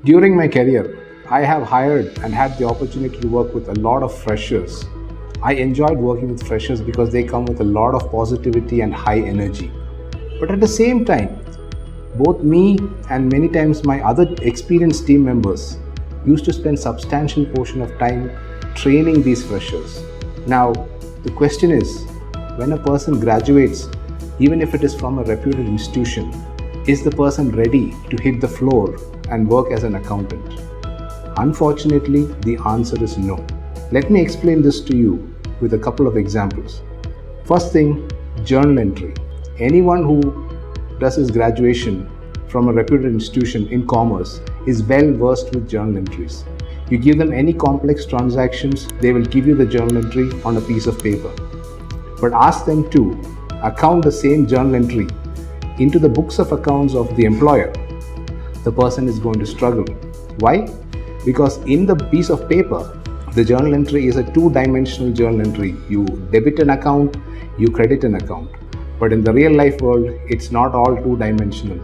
During my career, I have hired and had the opportunity to work with a lot of freshers. I enjoyed working with freshers because they come with a lot of positivity and high energy. But at the same time, both me and many times my other experienced team members used to spend substantial portion of time training these freshers. Now, the question is, when a person graduates, even if it is from a reputed institution, is the person ready to hit the floor and work as an accountant? Unfortunately, the answer is no. Let me explain this to you with a couple of examples. First thing, journal entry. Anyone who does his graduation from a reputed institution in commerce is well versed with journal entries. You give them any complex transactions, they will give you the journal entry on a piece of paper. But ask them to account the same journal entry into the books of accounts of the employer, the person is going to struggle. Why? Because in the piece of paper, the journal entry is a two-dimensional journal entry. You debit an account, you credit an account. But in the real life world, it's not all two-dimensional.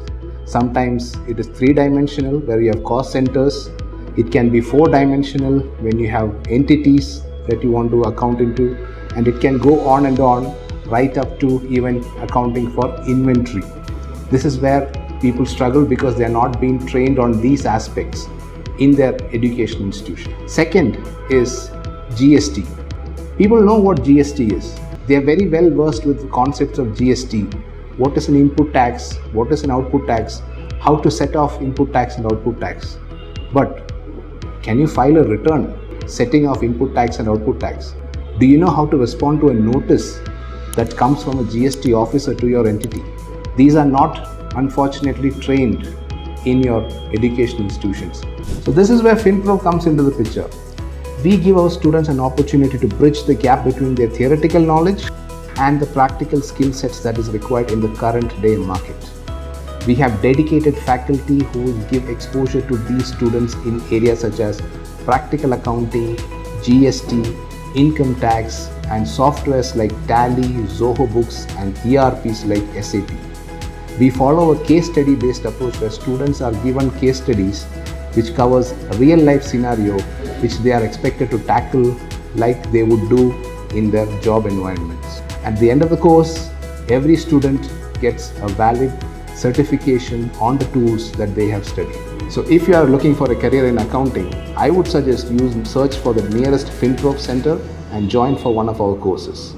Sometimes it is three-dimensional where you have cost centers. It can be four-dimensional when you have entities that you want to account into. And it can go on and on, right up to even accounting for inventory. This is where people struggle because they are not being trained on these aspects in their education institution. Second is GST. People know what GST is. They are very well versed with the concepts of GST. What is an input tax? What is an output tax? How to set off input tax and output tax. But can you file a return setting off input tax and output tax? Do you know how to respond to a notice that comes from a GST officer to your entity? These are not, unfortunately, trained in your education institutions. So this is where Finprov comes into the picture. We give our students an opportunity to bridge the gap between their theoretical knowledge and the practical skill sets that is required in the current day market. We have dedicated faculty who will give exposure to these students in areas such as practical accounting, GST, income tax, and softwares like Tally, Zoho books, and ERPs like SAP. We follow a case study based approach where students are given case studies which covers a real life scenario which they are expected to tackle like they would do in their job environments. At the end of the course, every student gets a valid certification on the tools that they have studied. So if you are looking for a career in accounting, I would suggest you search for the nearest Finprov center and join for one of our courses.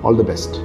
All the best.